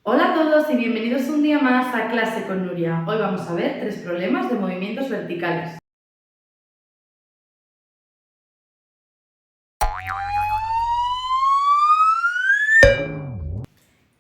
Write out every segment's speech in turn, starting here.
Hola a todos y bienvenidos un día más a Clase con Nuria. Hoy vamos a ver 3 problemas de movimientos verticales.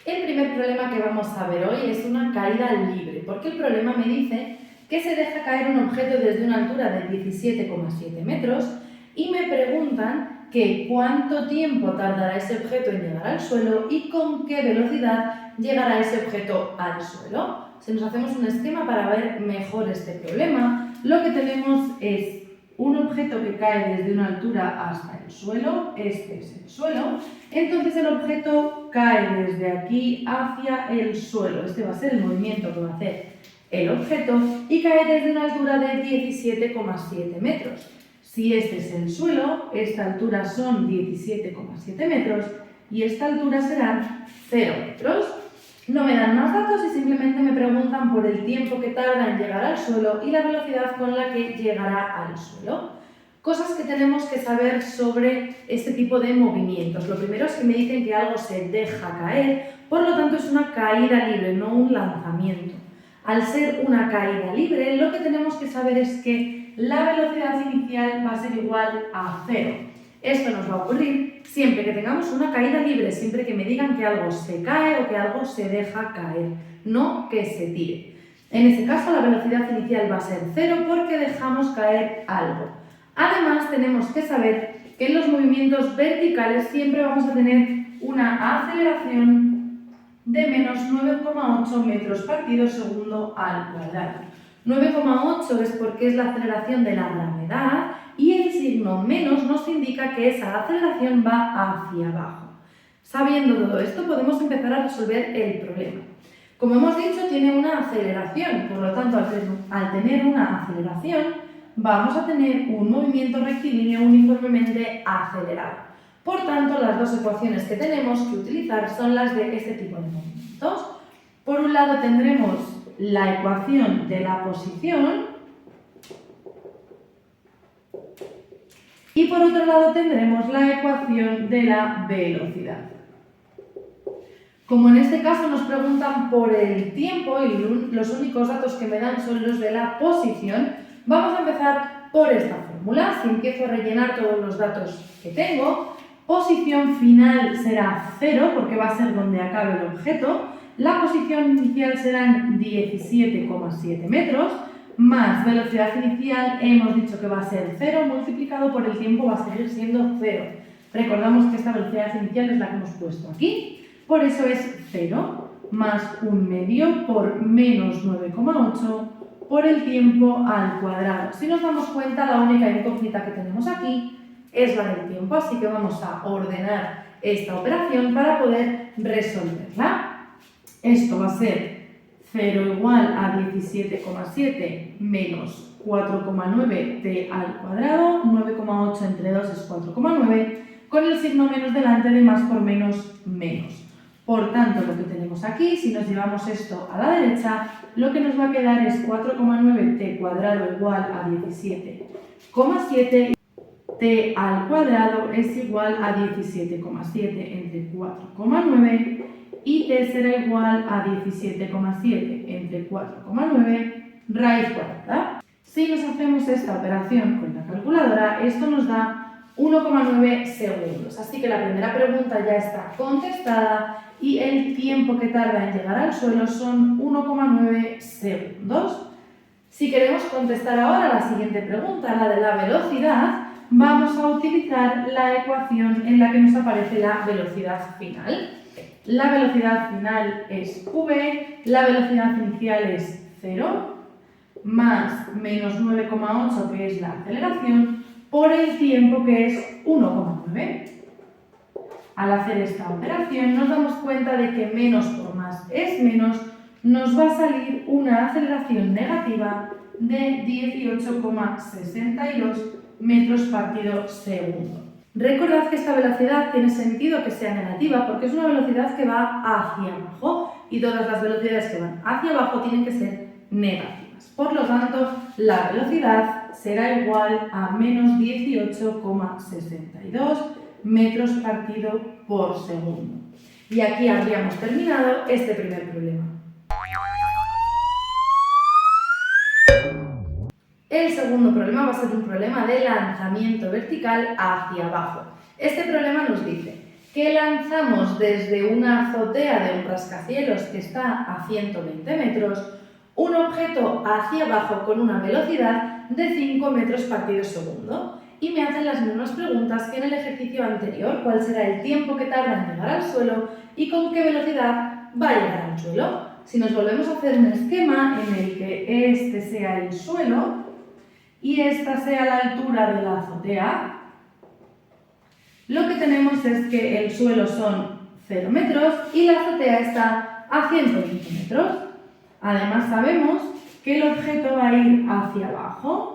El primer problema que vamos a ver hoy es una caída libre, porque el problema me dice que se deja caer un objeto desde una altura de 17,7 metros y me preguntan que cuánto tiempo tardará ese objeto en llegar al suelo y con qué velocidad llegará ese objeto al suelo. Si nos hacemos un esquema para ver mejor este problema, lo que tenemos es un objeto que cae desde una altura hasta el suelo, este es el suelo, entonces el objeto cae desde aquí hacia el suelo, este va a ser el movimiento que va a hacer el objeto y cae desde una altura de 17,7 metros. Si este es el suelo, esta altura son 17,7 metros y esta altura serán 0 metros. No me dan más datos y simplemente me preguntan por el tiempo que tarda en llegar al suelo y la velocidad con la que llegará al suelo. Cosas que tenemos que saber sobre este tipo de movimientos. Lo primero es que me dicen que algo se deja caer, por lo tanto es una caída libre, no un lanzamiento. Al ser una caída libre, lo que tenemos que saber es que la velocidad inicial va a ser igual a 0. Esto nos va a ocurrir siempre que tengamos una caída libre, siempre que me digan que algo se cae o que algo se deja caer, no que se tire. En este caso la velocidad inicial va a ser 0 porque dejamos caer algo. Además tenemos que saber que en los movimientos verticales siempre vamos a tener una aceleración de menos 9,8 metros partido segundo al cuadrado. 9,8 es porque es la aceleración de la gravedad y el signo menos nos indica que esa aceleración va hacia abajo. Sabiendo todo esto podemos empezar a resolver el problema. Como hemos dicho, tiene una aceleración, por lo tanto al tener una aceleración vamos a tener un movimiento rectilíneo uniformemente acelerado. Por tanto, las dos ecuaciones que tenemos que utilizar son las de este tipo de movimientos. Por un lado tendremos la ecuación de la posición y por otro lado tendremos la ecuación de la velocidad. Como en este caso nos preguntan por el tiempo y los únicos datos que me dan son los de la posición, vamos a empezar por esta fórmula. Si empiezo a rellenar todos los datos que tengo, posición final será 0 porque va a ser donde acabe el objeto, la posición inicial serán 17,7 metros, más velocidad inicial hemos dicho que va a ser 0 multiplicado por el tiempo va a seguir siendo 0. Recordamos que esta velocidad inicial es la que hemos puesto aquí. Por eso es 0 más 1/2 por menos 9,8 por el tiempo al cuadrado. Si nos damos cuenta, la única incógnita que tenemos aquí es la del tiempo, así que vamos a ordenar esta operación para poder resolverla. Esto va a ser 0 igual a 17,7 menos 4,9t al cuadrado, 9,8 entre 2 es 4,9, con el signo menos delante de más por menos menos. Por tanto, lo que tenemos aquí, si nos llevamos esto a la derecha, lo que nos va a quedar es 4,9t cuadrado igual a 17,7. T al cuadrado es igual a 17,7 entre 4,9 y t será igual a 17,7 entre 4,9 raíz cuadrada. Si nos hacemos esta operación con la calculadora, esto nos da 1,9 segundos. Así que la primera pregunta ya está contestada y el tiempo que tarda en llegar al suelo son 1,9 segundos. Si queremos contestar ahora la siguiente pregunta, la de la velocidad, vamos a utilizar la ecuación en la que nos aparece la velocidad final. La velocidad final es v, la velocidad inicial es 0, más menos 9,8 que es la aceleración, por el tiempo que es 1,9. Al hacer esta operación nos damos cuenta de que menos por más es menos, nos va a salir una aceleración negativa de 18,62 metros partido segundo. Recordad que esta velocidad tiene sentido que sea negativa porque es una velocidad que va hacia abajo y todas las velocidades que van hacia abajo tienen que ser negativas. Por lo tanto, la velocidad será igual a menos 18,62 metros partido por segundo. Y aquí habríamos terminado este primer problema. El segundo problema va a ser un problema de lanzamiento vertical hacia abajo. Este problema nos dice que lanzamos desde una azotea de un rascacielos que está a 120 metros un objeto hacia abajo con una velocidad de 5 metros partido segundo. Y me hacen las mismas preguntas que en el ejercicio anterior. ¿Cuál será el tiempo que tarda en llegar al suelo y con qué velocidad va a llegar al suelo? Si nos volvemos a hacer un esquema en el que este sea el suelo y esta sea la altura de la azotea, lo que tenemos es que el suelo son 0 metros y la azotea está a 120 metros. Además sabemos que el objeto va a ir hacia abajo,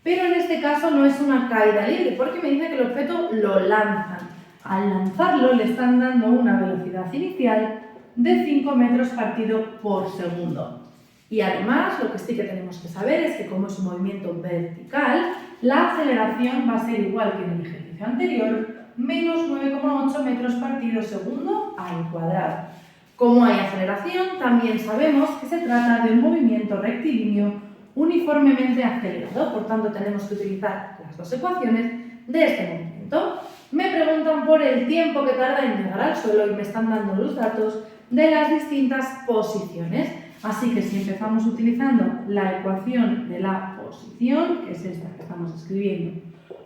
pero en este caso no es una caída libre porque me dice que el objeto lo lanzan. Al lanzarlo le están dando una velocidad inicial de 5 metros partido por segundo. Y además, lo que sí que tenemos que saber es que como es un movimiento vertical, la aceleración va a ser igual que en el ejercicio anterior, menos 9,8 metros partido segundo al cuadrado. Como hay aceleración, también sabemos que se trata de un movimiento rectilíneo uniformemente acelerado, por tanto tenemos que utilizar las dos ecuaciones de este movimiento. Me preguntan por el tiempo que tarda en llegar al suelo y me están dando los datos de las distintas posiciones. Así que si empezamos utilizando la ecuación de la posición, que es esta que estamos escribiendo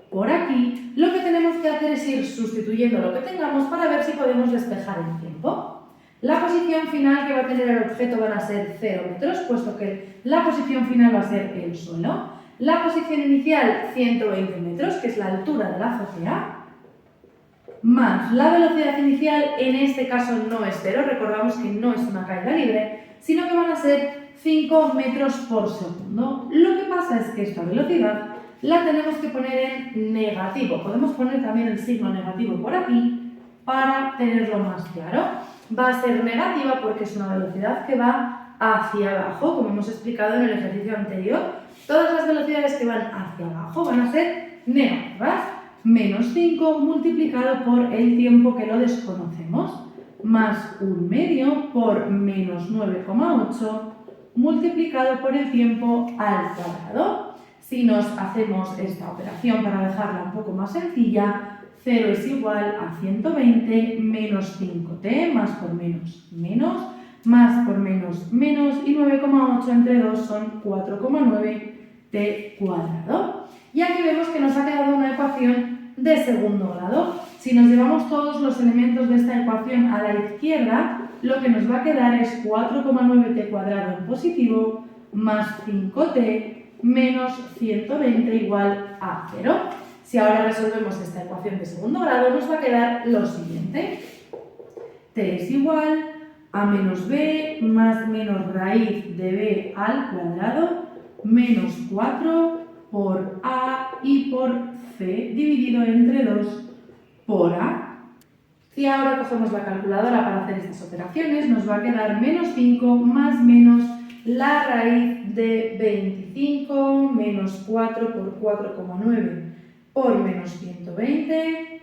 por aquí, lo que tenemos que hacer es ir sustituyendo lo que tengamos para ver si podemos despejar el tiempo. La posición final que va a tener el objeto van a ser 0 metros, puesto que la posición final va a ser el suelo. La posición inicial, 120 metros, que es la altura de la azotea, más la velocidad inicial, en este caso no es 0, recordamos que no es una caída libre, sino que van a ser 5 metros por segundo. Lo que pasa es que esta velocidad la tenemos que poner en negativo. Podemos poner también el signo negativo por aquí para tenerlo más claro. Va a ser negativa porque es una velocidad que va hacia abajo, como hemos explicado en el ejercicio anterior. Todas las velocidades que van hacia abajo van a ser negativas. Menos 5 multiplicado por el tiempo que lo desconocemos, más 1/2 por menos 9,8 multiplicado por el tiempo al cuadrado. Si nos hacemos esta operación para dejarla un poco más sencilla, 0 es igual a 120 menos 5t, más por menos, menos, más por menos, menos, y 9,8 entre 2 son 4,9t cuadrado. Y aquí vemos que nos ha quedado una ecuación de segundo grado. Si nos llevamos todos los elementos de esta ecuación a la izquierda, lo que nos va a quedar es 4,9t cuadrado en positivo más 5t menos 120 igual a 0. Si ahora resolvemos esta ecuación de segundo grado, nos va a quedar lo siguiente. T es igual a menos b más menos raíz de b al cuadrado menos 4 por a y por c dividido entre 2 por a. Si ahora cogemos la calculadora para hacer estas operaciones, nos va a quedar menos 5 más menos la raíz de 25 menos 4 por 4,9 por menos 120.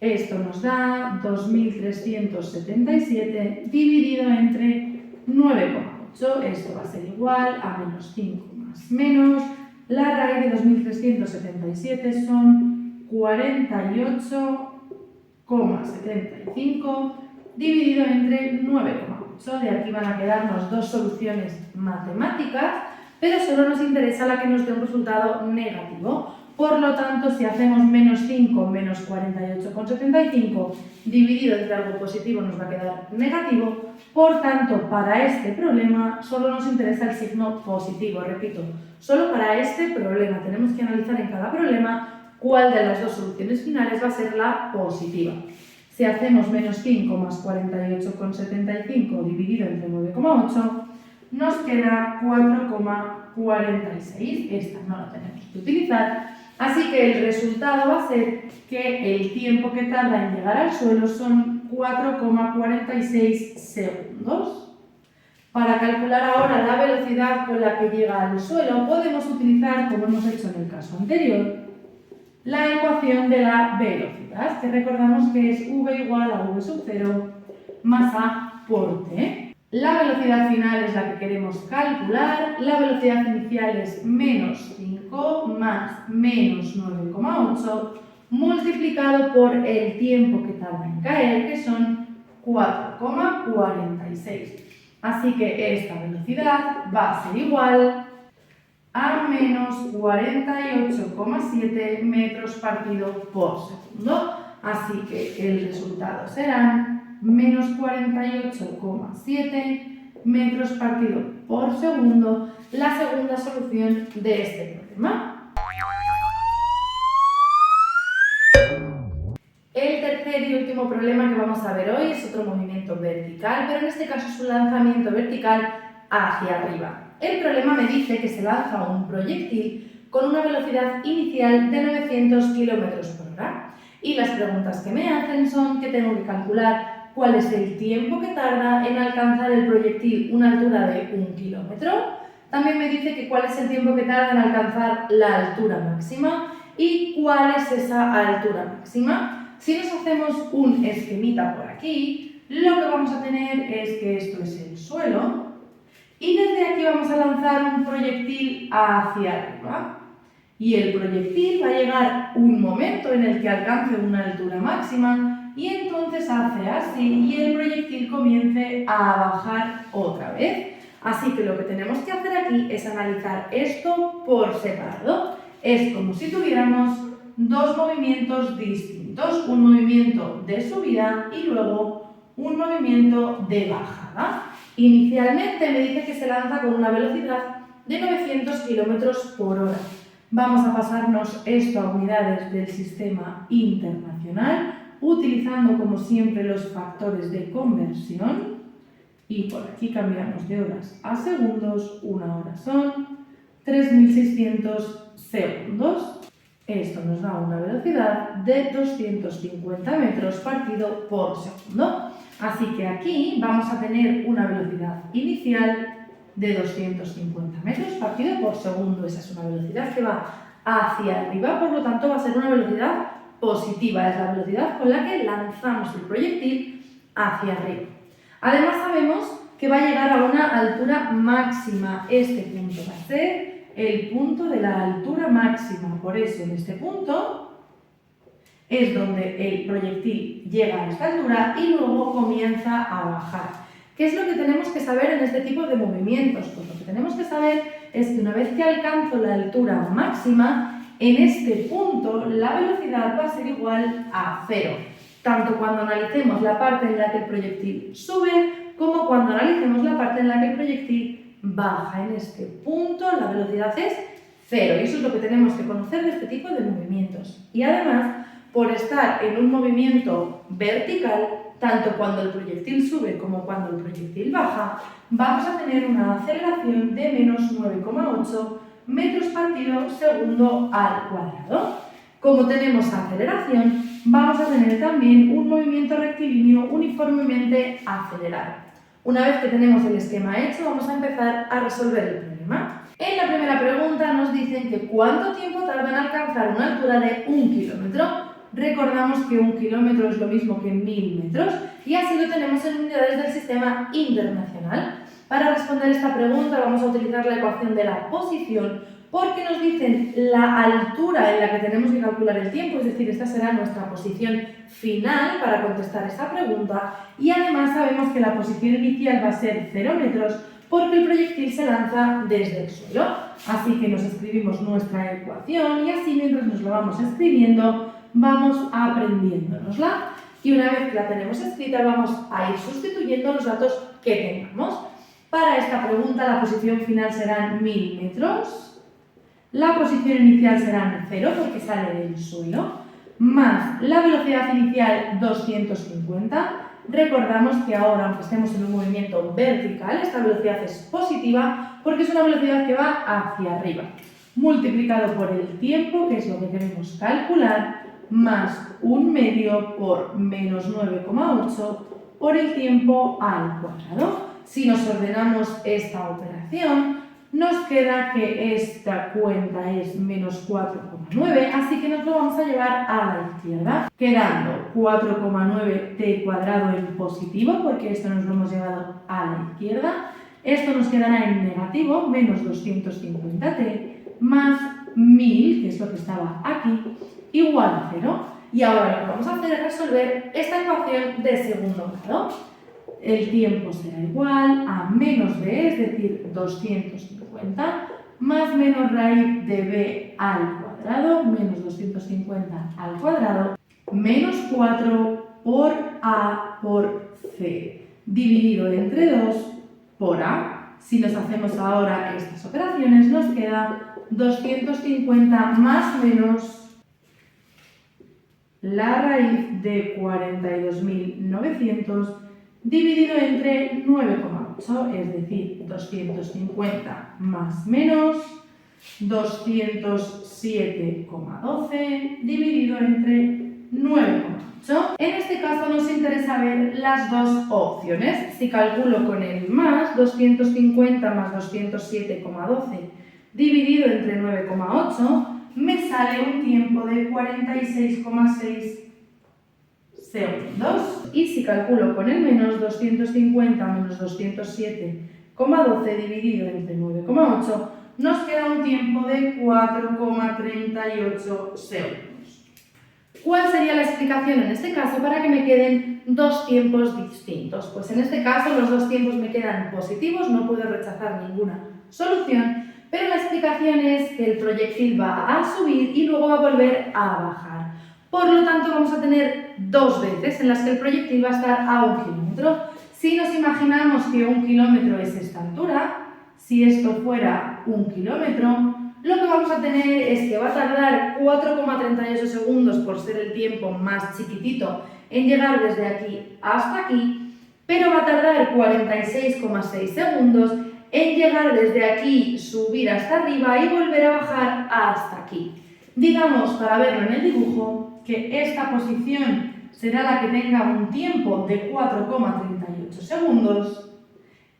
Esto nos da 2377 dividido entre 9,8. Esto va a ser igual a menos 5 más menos. La raíz de 2377 son 48,75 dividido entre 9,8. De aquí van a quedarnos dos soluciones matemáticas, pero solo nos interesa la que nos dé un resultado negativo. Por lo tanto, si hacemos menos 5 menos 48,75 dividido entre algo positivo nos va a quedar negativo. Por tanto, para este problema solo nos interesa el signo positivo. Repito, solo para este problema tenemos que analizar en cada problema cuál de las dos soluciones finales va a ser la positiva. Si hacemos menos 5 más 48,75 dividido entre 9,8, nos queda 4,46. Esta no la tenemos que utilizar. Así que el resultado va a ser que el tiempo que tarda en llegar al suelo son 4,46 segundos. Para calcular ahora la velocidad con la que llega al suelo, podemos utilizar, como hemos hecho en el caso anterior, la ecuación de la velocidad, que recordamos que es v igual a v sub 0 más A por T. La velocidad final es la que queremos calcular. La velocidad inicial es menos 5 más menos 9,8 multiplicado por el tiempo que tarda en caer, que son 4,46. Así que esta velocidad va a ser igual a menos 48,7 metros partido por segundo. Así que el resultado serán menos 48,7 metros partido por segundo, la segunda solución de este problema. El tercer y último problema que vamos a ver hoy es otro movimiento vertical, pero en este caso es un lanzamiento vertical hacia arriba. El problema me dice que se lanza un proyectil con una velocidad inicial de 900 km por hora. Y las preguntas que me hacen son que tengo que calcular cuál es el tiempo que tarda en alcanzar el proyectil una altura de 1 kilómetro. También me dice que cuál es el tiempo que tarda en alcanzar la altura máxima y cuál es esa altura máxima. Si nos hacemos un esquemita por aquí, lo que vamos a tener es que esto es el suelo y desde aquí vamos a lanzar un proyectil hacia arriba. Y el proyectil va a llegar un momento en el que alcance una altura máxima y entonces hace así y el proyectil comience a bajar otra vez. Así que lo que tenemos que hacer aquí es analizar esto por separado. Es como si tuviéramos dos movimientos distintos, un movimiento de subida y luego un movimiento de bajada. Inicialmente me dice que se lanza con una velocidad de 900 km por hora. Vamos a pasarnos esto a unidades del sistema internacional, utilizando como siempre los factores de conversión. Y por aquí cambiamos de horas a segundos. Una hora son 3.600 segundos. Esto nos da una velocidad de 250 metros partido por segundo. Así que aquí vamos a tener una velocidad inicial de 250 metros partido por segundo. Esa es una velocidad que va hacia arriba, por lo tanto va a ser una velocidad positiva. Es la velocidad con la que lanzamos el proyectil hacia arriba. Además sabemos que va a llegar a una altura máxima. Este punto va a ser el punto de la altura máxima. Por eso en este punto es donde el proyectil llega a esta altura y luego comienza a bajar. ¿Qué es lo que tenemos que saber en este tipo de movimientos? Pues lo que tenemos que saber es que una vez que alcanzo la altura máxima, en este punto la velocidad va a ser igual a 0. Tanto cuando analicemos la parte en la que el proyectil sube, como cuando analicemos la parte en la que el proyectil baja. En este punto la velocidad es 0 y eso es lo que tenemos que conocer de este tipo de movimientos. Y además, por estar en un movimiento vertical, tanto cuando el proyectil sube como cuando el proyectil baja, vamos a tener una aceleración de menos 9,8 metros partido segundo al cuadrado. Como tenemos aceleración, vamos a tener también un movimiento rectilíneo uniformemente acelerado. Una vez que tenemos el esquema hecho, vamos a empezar a resolver el problema. En la primera pregunta nos dicen que cuánto tiempo tarda en alcanzar una altura de 1 kilómetro. Recordamos que 1 kilómetro es lo mismo que 1000 metros y así lo tenemos en unidades del sistema internacional. Para responder esta pregunta vamos a utilizar la ecuación de la posición porque nos dicen la altura en la que tenemos que calcular el tiempo, es decir, esta será nuestra posición final para contestar esta pregunta y además sabemos que la posición inicial va a ser 0 metros porque el proyectil se lanza desde el suelo. Así que nos escribimos nuestra ecuación y así mientras nos la vamos escribiendo vamos aprendiéndonosla y una vez que la tenemos escrita vamos a ir sustituyendo los datos que tengamos. Para esta pregunta la posición final serán 1000 metros, la posición inicial serán 0 porque sale del suelo, más la velocidad inicial 250. Recordamos que ahora, aunque estemos en un movimiento vertical, esta velocidad es positiva porque es una velocidad que va hacia arriba, multiplicado por el tiempo, que es lo que queremos calcular, más 1 medio por menos 9,8 por el tiempo al cuadrado. Si nos ordenamos esta operación, nos queda que esta cuenta es menos 4,9, así que nos lo vamos a llevar a la izquierda, quedando 4,9t cuadrado en positivo, porque esto nos lo hemos llevado a la izquierda. Esto nos quedará en negativo, menos 250t, más 1000, que es lo que estaba aquí, igual a 0. Y ahora lo que vamos a hacer es resolver esta ecuación de segundo grado. El tiempo será igual a menos b, es decir, 250, más menos raíz de b al cuadrado, menos 250 al cuadrado, menos 4 por a por c, dividido entre 2 por a. Si nos hacemos ahora estas operaciones, nos queda 250 más menos la raíz de 42.900 dividido entre 9,8, es decir, 250 más menos 207,12 dividido entre 9,8. En este caso nos interesa ver las dos opciones. Si calculo con el más, 250 más 207,12 dividido entre 9,8, me sale un tiempo de 46,6 segundos. Y si calculo con el menos, 250 menos 207,12 dividido entre 9,8, nos queda un tiempo de 4,38 segundos. ¿Cuál sería la explicación en este caso para que me queden dos tiempos distintos? Pues en este caso los dos tiempos me quedan positivos, no puedo rechazar ninguna solución, pero la explicación es que el proyectil va a subir y luego va a volver a bajar. Por lo tanto, vamos a tener dos veces en las que el proyectil va a estar a 1 kilómetro. Si nos imaginamos que 1 kilómetro es esta altura, si esto fuera 1 kilómetro, lo que vamos a tener es que va a tardar 4,38 segundos por ser el tiempo más chiquitito en llegar desde aquí hasta aquí, pero va a tardar 46,6 segundos en llegar desde aquí, subir hasta arriba y volver a bajar hasta aquí. Digamos, para verlo en el dibujo, que esta posición será la que tenga un tiempo de 4,38 segundos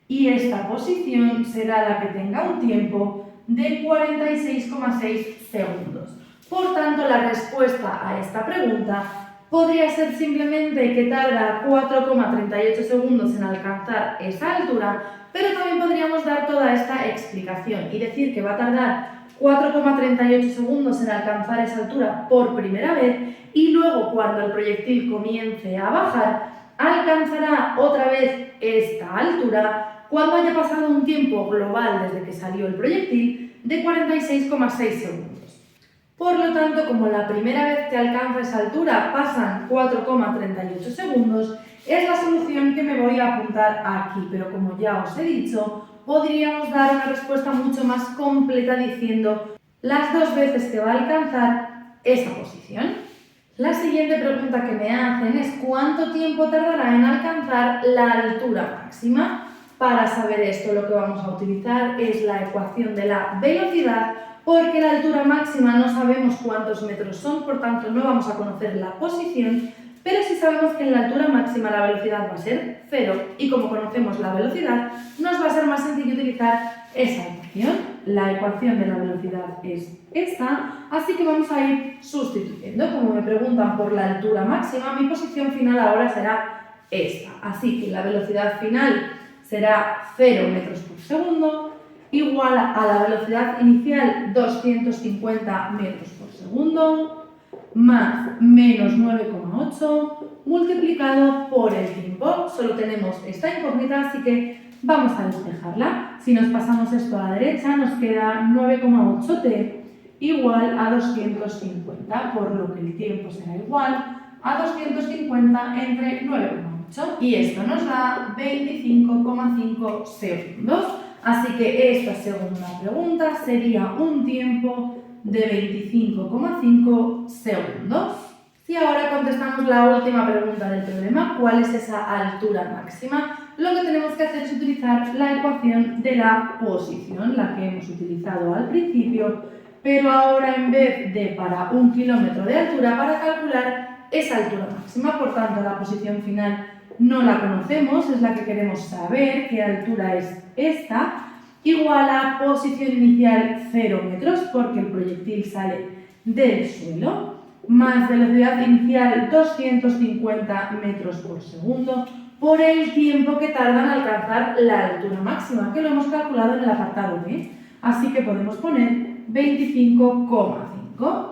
y esta posición será la que tenga un tiempo de 46,6 segundos. Por tanto, la respuesta a esta pregunta podría ser simplemente que tarda 4,38 segundos en alcanzar esa altura, pero también podríamos dar toda esta explicación y decir que va a tardar 4,38 segundos en alcanzar esa altura por primera vez y luego cuando el proyectil comience a bajar, alcanzará otra vez esta altura cuando haya pasado un tiempo global desde que salió el proyectil de 46,6 segundos. Por lo tanto, como la primera vez que alcanza esa altura pasan 4,38 segundos, es la solución que me voy a apuntar aquí, pero como ya os he dicho, podríamos dar una respuesta mucho más completa diciendo las dos veces que va a alcanzar esa posición. La siguiente pregunta que me hacen es ¿cuánto tiempo tardará en alcanzar la altura máxima? Para saber esto, lo que vamos a utilizar es la ecuación de la velocidad, porque la altura máxima no sabemos cuántos metros son, por tanto no vamos a conocer la posición, pero sí sabemos que en la altura máxima la velocidad va a ser 0 y como conocemos la velocidad, nos va a ser más sencillo utilizar esa ecuación. La ecuación de la velocidad es esta, así que vamos a ir sustituyendo. Como me preguntan por la altura máxima, mi posición final ahora será esta. Así que la velocidad final será 0 metros por segundo, igual a la velocidad inicial 250 metros por segundo, más menos 9,8 multiplicado por el tiempo. Solo tenemos esta incógnita, así que vamos a despejarla. Si nos pasamos esto a la derecha, nos queda 9,8t igual a 250, por lo que el tiempo será igual a 250 entre 9,8 y esto nos da 25,5 segundos. Así que esta segunda pregunta sería un tiempo de 25,5 segundos. Y ahora contestamos la última pregunta del problema, ¿cuál es esa altura máxima? Lo que tenemos que hacer es utilizar la ecuación de la posición, la que hemos utilizado al principio, pero ahora en vez de para 1 kilómetro de altura, para calcular esa altura máxima. Por tanto, la posición final no la conocemos, es la que queremos saber, qué altura es esta, igual a posición inicial 0 metros, porque el proyectil sale del suelo, más velocidad inicial 250 metros por segundo por el tiempo que tardan en alcanzar la altura máxima, que lo hemos calculado en el apartado B. Así que podemos poner 25,5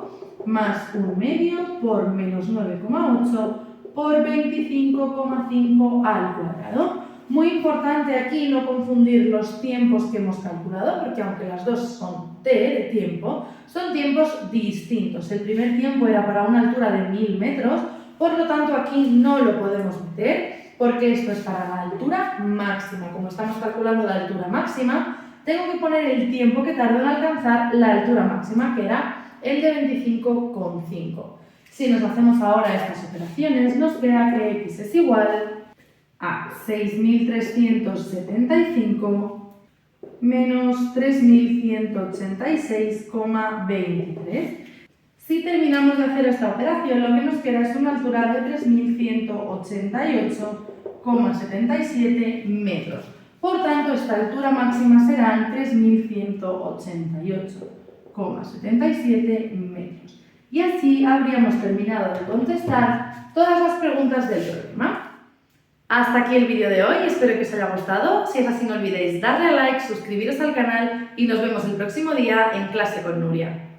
más 1 medio por menos 9,8 por 25,5 al cuadrado. Muy importante aquí no confundir los tiempos que hemos calculado, porque aunque las dos son t de tiempo, son tiempos distintos. El primer tiempo era para una altura de 1000 metros, por lo tanto aquí no lo podemos meter, porque esto es para la altura máxima. Como estamos calculando la altura máxima, tengo que poner el tiempo que tardó en alcanzar la altura máxima, que era el de 25,5. Si nos hacemos ahora estas operaciones, nos queda que x es igual a 6.375 menos 3.186,23. Si terminamos de hacer esta operación, lo que nos queda es una altura de 3.188,77 metros. Por tanto, esta altura máxima serán 3.188,77 metros. Y así habríamos terminado de contestar todas las preguntas del problema. Hasta aquí el vídeo de hoy, espero que os haya gustado. Si es así, no olvidéis darle a like, suscribiros al canal y nos vemos el próximo día en Clase con Nuria.